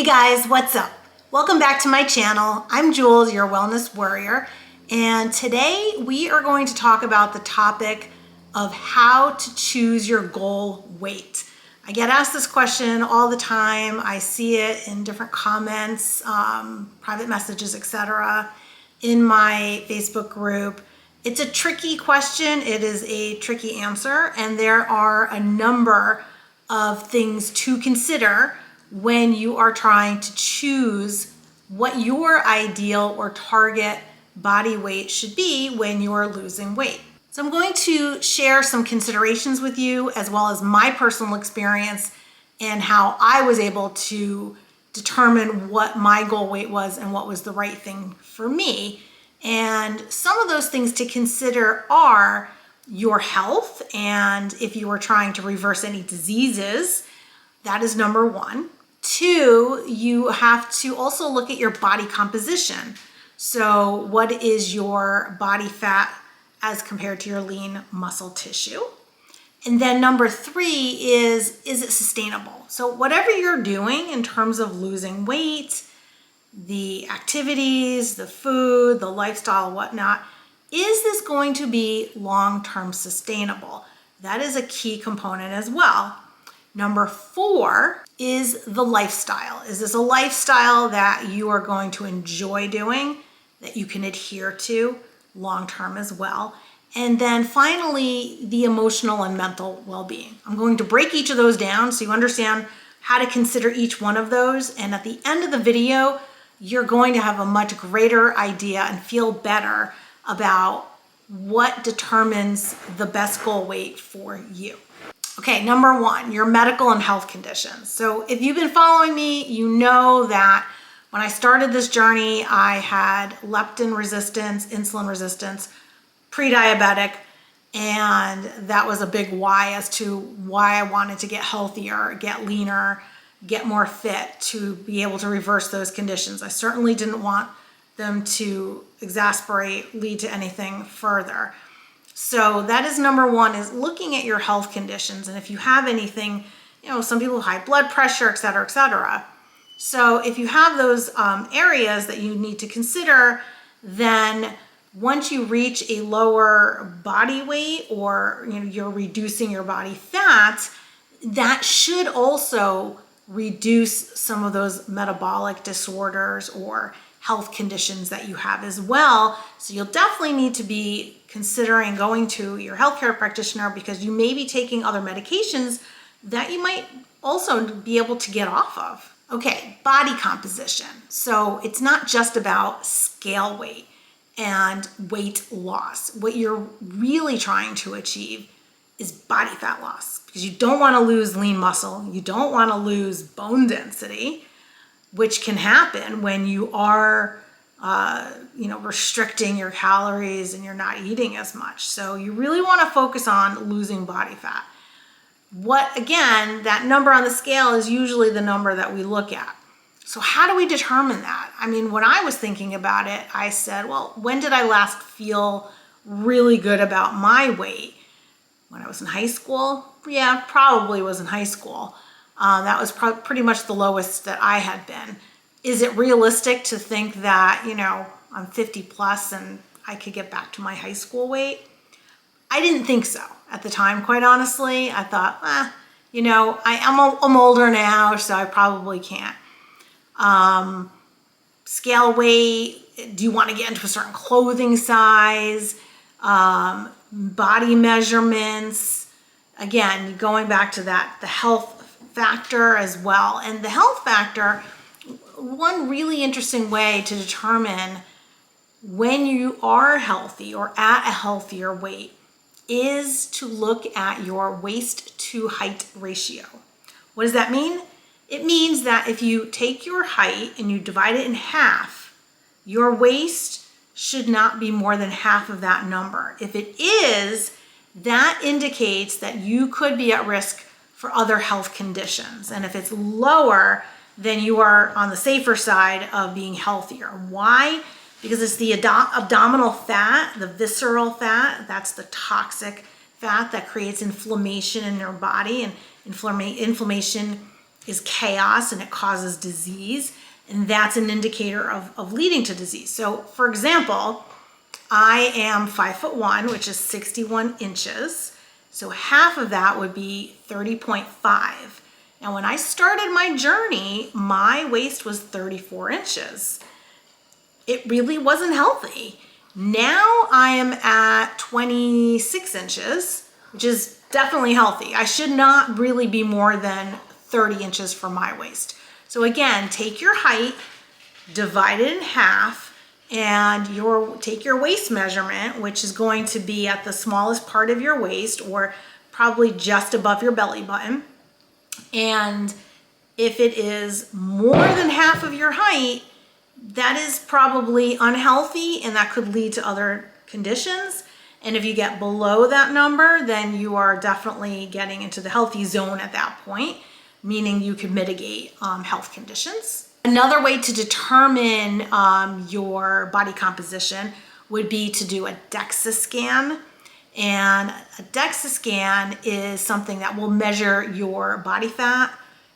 Hey guys, what's up? Welcome back to my channel. I'm Jules, your wellness warrior, and today we are going to talk about the topic of how to choose your goal weight. I get asked this question all the time. I see it in different comments, private messages, etc. in my Facebook group. It's a tricky question. It is a tricky answer, and there are a number of things to consider when you are trying to choose what your ideal or target body weight should be when you are losing weight. So I'm going to share some considerations with you, as well as my personal experience and how I was able to determine what my goal weight was and what was the right thing for me. And some of those things to consider are your health, and if you are trying to reverse any diseases, that is number one. Two, you have to also look at your body composition. So what is your body fat as compared to your lean muscle tissue? And then number three is it sustainable? So whatever you're doing in terms of losing weight, the activities, the food, the lifestyle, whatnot, is this going to be long-term sustainable? That is a key component as well. Number four is the lifestyle. Is this a lifestyle that you are going to enjoy doing, that you can adhere to long-term as well? And then finally, the emotional and mental well-being. I'm going to break each of those down so you understand how to consider each one of those. And at the end of the video, you're going to have a much greater idea and feel better about what determines the best goal weight for you. Okay, number one, your medical and health conditions. So if you've been following me, you know that when I started this journey, I had leptin resistance, insulin resistance, pre-diabetic, and that was a big why as to why I wanted to get healthier, get leaner, get more fit to be able to reverse those conditions. I certainly didn't want them to exasperate, lead to anything further. So that is number one, is looking at your health conditions. And if you have anything, some people have high blood pressure, et cetera, et cetera. So if you have those areas that you need to consider, then once you reach a lower body weight, or you're reducing your body fat, that should also reduce some of those metabolic disorders or health conditions that you have as well. So you'll definitely need to be considering going to your healthcare practitioner, because you may be taking other medications that you might also be able to get off of. Okay, body composition. So it's not just about scale weight and weight loss. What you're really trying to achieve is body fat loss, because you don't want to lose lean muscle. You don't want to lose bone density, which can happen when you are restricting your calories and you're not eating as much. So you really want to focus on losing body fat. Again, that number on the scale is usually the number that we look at. So how do we determine that? I mean, when I was thinking about it, I said, well, when did I last feel really good about my weight? When I was in high school? Yeah, probably was in high school. That was pretty much the lowest that I had been. Is it realistic to think that, I'm 50 plus and I could get back to my high school weight? I didn't think so at the time, quite honestly. I thought, I'm older now, so I probably can't. Scale weight, do you want to get into a certain clothing size? Body measurements. Again, going back to that, the health factor as well. And the health factor, one really interesting way to determine when you are healthy or at a healthier weight is to look at your waist to height ratio. What does that mean? It means that if you take your height and you divide it in half, your waist should not be more than half of that number. If it is, that indicates that you could be at risk for other health conditions. And if it's lower, then you are on the safer side of being healthier. Why? Because it's the abdominal fat, the visceral fat, that's the toxic fat that creates inflammation in your body, and inflammation is chaos and it causes disease. And that's an indicator of leading to disease. So for example, I am 5'1", which is 61 inches. So half of that would be 30.5. Now, when I started my journey, my waist was 34 inches. It really wasn't healthy. Now I am at 26 inches, which is definitely healthy. I should not really be more than 30 inches for my waist. So again, take your height, divide it in half, and take your waist measurement, which is going to be at the smallest part of your waist, or probably just above your belly button. And if it is more than half of your height, that is probably unhealthy, and that could lead to other conditions. And if you get below that number, then you are definitely getting into the healthy zone at that point, meaning you can mitigate health conditions. Another way to determine your body composition would be to do a Dexa scan. And a Dexa scan is something that will measure your body fat,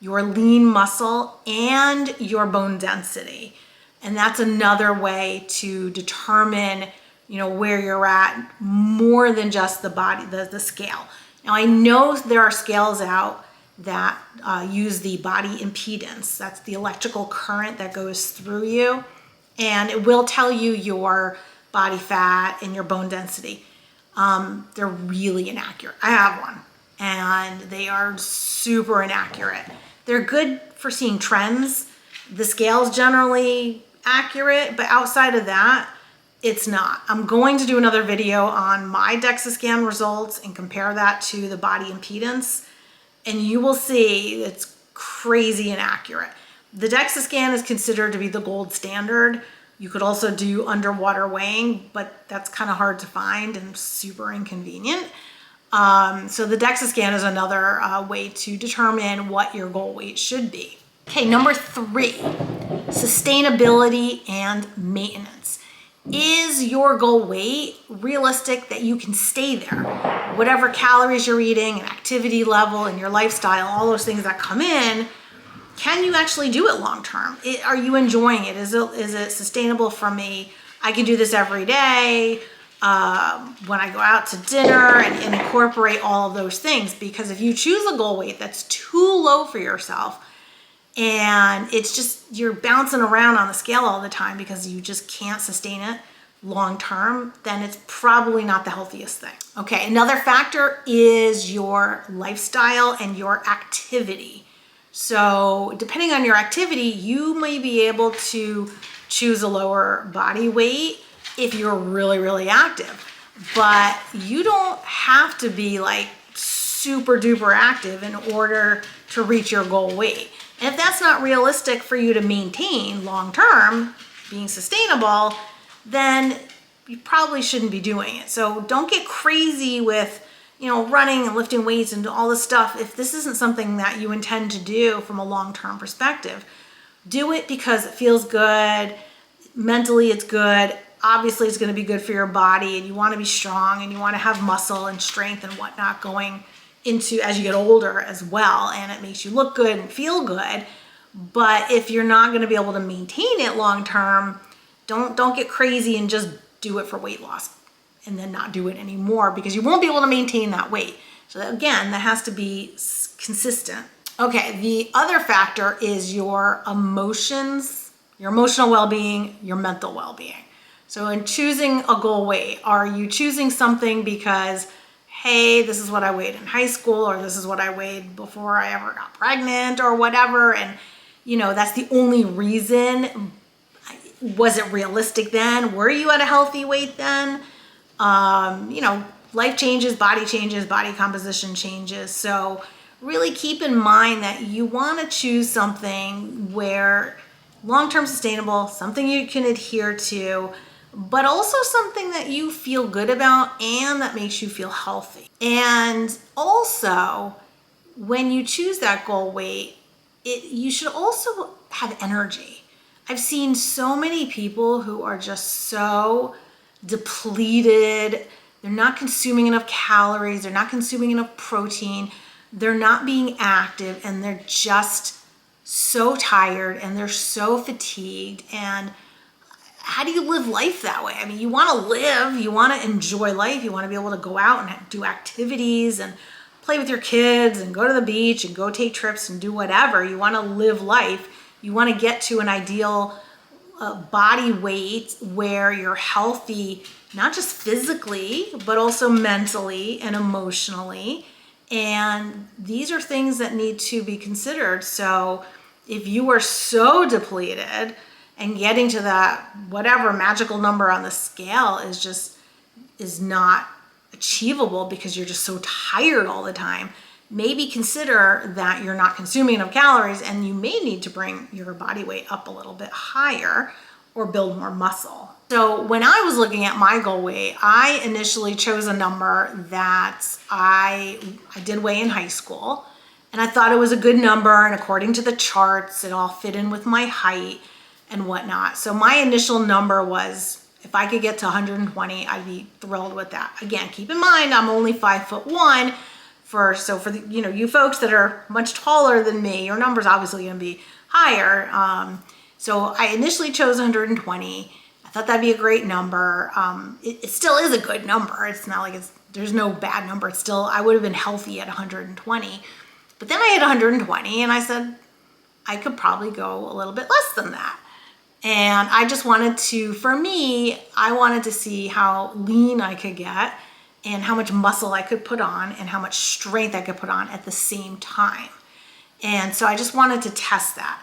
your lean muscle, and your bone density. And that's another way to determine, where you're at, more than just the body, the scale. Now, I know there are scales out that use the body impedance. That's the electrical current that goes through you, and it will tell you your body fat and your bone density. They're really inaccurate. I have one, and they are super inaccurate. They're good for seeing trends. The scale's generally accurate, but outside of that, it's not. I'm going to do another video on my Dexa scan results and compare that to the body impedance, and you will see it's crazy inaccurate. The Dexa scan is considered to be the gold standard. You could also do underwater weighing, but that's kind of hard to find and super inconvenient. So the Dexa scan is another way to determine what your goal weight should be. Okay, number 3, sustainability and maintenance. Is your goal weight realistic that you can stay there? Whatever calories you're eating and activity level and your lifestyle, all those things that come in, can you actually do it long term? Are you enjoying it? Is it sustainable for me? I can do this every day when I go out to dinner and incorporate all of those things. Because if you choose a goal weight that's too low for yourself, and it's just, you're bouncing around on the scale all the time because you just can't sustain it long term, then it's probably not the healthiest thing. Okay, another factor is your lifestyle and your activity. So depending on your activity, you may be able to choose a lower body weight if you're really, really active. But you don't have to be like super duper active in order to reach your goal weight. And if that's not realistic for you to maintain long term, being sustainable, then you probably shouldn't be doing it. So don't get crazy with, running and lifting weights and all this stuff. If this isn't something that you intend to do from a long-term perspective, do it because it feels good. Mentally, it's good. Obviously, it's going to be good for your body, and you want to be strong and you want to have muscle and strength and whatnot going into as you get older as well, and it makes you look good and feel good. But if you're not going to be able to maintain it long term, don't get crazy and just do it for weight loss and then not do it anymore, because you won't be able to maintain that weight. So again, that has to be consistent. Okay, the other factor is your emotions, your emotional well-being, your mental well-being. So in choosing a goal weight, are you choosing something because, hey, this is what I weighed in high school, or this is what I weighed before I ever got pregnant or whatever, and that's the only reason? Was it realistic then? Were you at a healthy weight then? Life changes, body composition changes. So really keep in mind that you want to choose something where long-term sustainable, something you can adhere to, but also something that you feel good about and that makes you feel healthy. And also, when you choose that goal weight, you should also have energy. I've seen so many people who are just so depleted. They're not consuming enough calories. They're not consuming enough protein. they're not being active, and they're just so tired and they're so fatigued. And how do you live life that way? I mean, you want to live, you want to enjoy life, you want to be able to go out and do activities and play with your kids and go to the beach and go take trips and do whatever. You want to live life. You want to get to an ideal body weight where you're healthy, not just physically, but also mentally and emotionally. And these are things that need to be considered. So if you are so depleted and getting to that whatever magical number on the scale is not achievable because you're just so tired all the time, maybe consider that you're not consuming enough calories and you may need to bring your body weight up a little bit higher or build more muscle. So when I was looking at my goal weight, I initially chose a number that I did weigh in high school, and I thought it was a good number, and according to the charts, it all fit in with my height and whatnot. So my initial number was, if I could get to 120, I'd be thrilled with that. Again, keep in mind, I'm only 5'1". So for the, you folks that are much taller than me, your number's obviously going to be higher. So I initially chose 120. I thought that'd be a great number. It still is a good number. It's not like there's no bad number. It's still, I would have been healthy at 120. But then I hit 120 and I said, I could probably go a little bit less than that. And I just wanted to, for me, I wanted to see how lean I could get and how much muscle I could put on and how much strength I could put on at the same time. And so I just wanted to test that.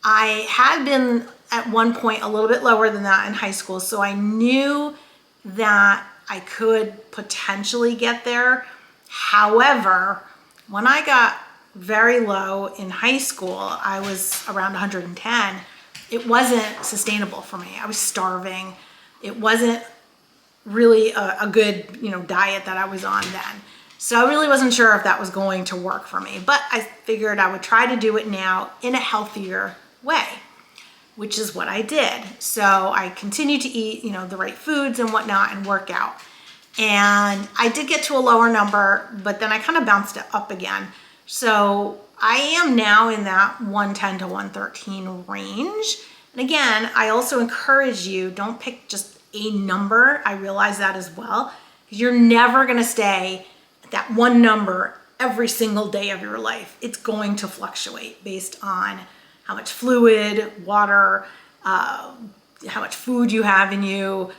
I had been at one point a little bit lower than that in high school, so I knew that I could potentially get there. However, when I got very low in high school, I was around 110. It wasn't sustainable for me. I was starving. It wasn't really a good, diet that I was on then. So I really wasn't sure if that was going to work for me, but I figured I would try to do it now in a healthier way, which is what I did. So I continued to eat, the right foods and whatnot and work out. And I did get to a lower number, but then I kind of bounced it up again. So I am now in that 110 to 113 range. And again, I also encourage you, don't pick just a number. I realize that as well, because you're never going to stay at that one number every single day of your life. It's going to fluctuate based on how much fluid, water, how much food you have in you,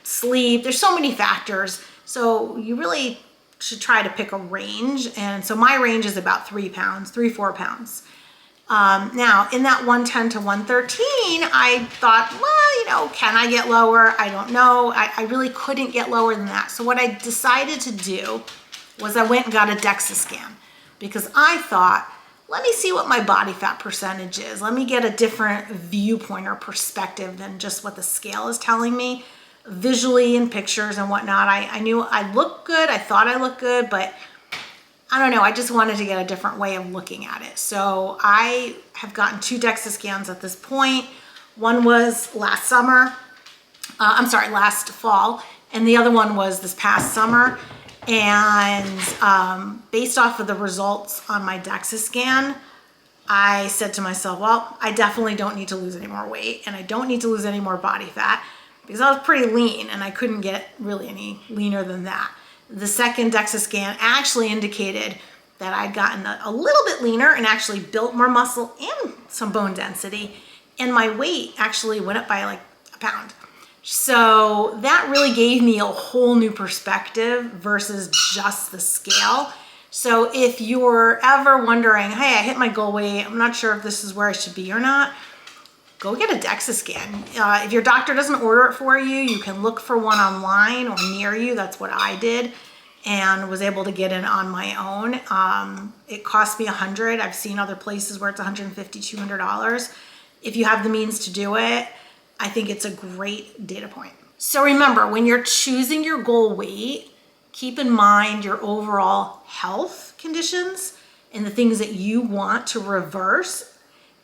sleep. There's so many factors. So you really should try to pick a range. And so my range is about 3 pounds, 4 pounds. Now in that 110 to 113, I thought, well, can I get lower? I don't know. I really couldn't get lower than that. So what I decided to do was I went and got a Dexa Scan, because I thought, let me see what my body fat percentage is. Let me get a different viewpoint or perspective than just what the scale is telling me visually in pictures and whatnot. I knew I looked good. I thought I looked good, but I don't know. I just wanted to get a different way of looking at it. So I have gotten 2 Dexa scans at this point. One was last fall, and the other one was this past summer. And based off of the results on my Dexa scan, I said to myself, well, I definitely don't need to lose any more weight, and I don't need to lose any more body fat, because I was pretty lean and I couldn't get really any leaner than that. The second Dexa scan actually indicated that I'd gotten a little bit leaner and actually built more muscle and some bone density, and my weight actually went up by like a pound. So that really gave me a whole new perspective versus just the scale. So if you're ever wondering, hey, I hit my goal weight, I'm not sure if this is where I should be or not, go get a Dexa scan. If your doctor doesn't order it for you, you can look for one online or near you. That's what I did, and was able to get in on my own. It cost me $100. I've seen other places where it's $150, $200. If you have the means to do it, I think it's a great data point. So remember, when you're choosing your goal weight, keep in mind your overall health conditions and the things that you want to reverse,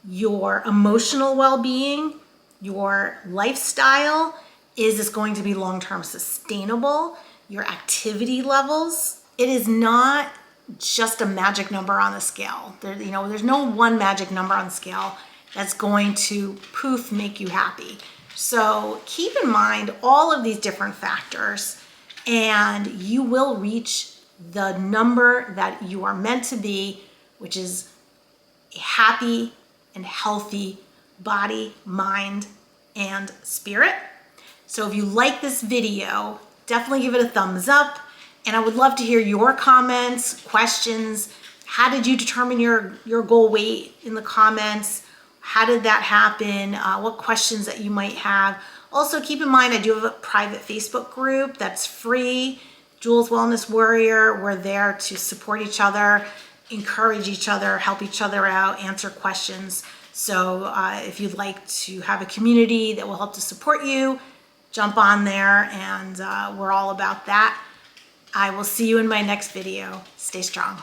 your emotional well-being, your lifestyle. Is this going to be long-term sustainable? Your activity levels. It is not just a magic number on the scale. There's no one magic number on the scale that's going to poof make you happy. So keep in mind all of these different factors, and you will reach the number that you are meant to be, which is a happy and healthy body, mind, and spirit. So if you like this video, definitely give it a thumbs up. And I would love to hear your comments, questions. How did you determine your goal weight in the comments? How did that happen? What questions that you might have. Also keep in mind, I do have a private Facebook group that's free, Juls Wellness Warrior. We're there to support each other, encourage each other, help each other out, answer questions. So if you'd like to have a community that will help to support you, jump on there, and we're all about that. I will see you in my next video. Stay strong.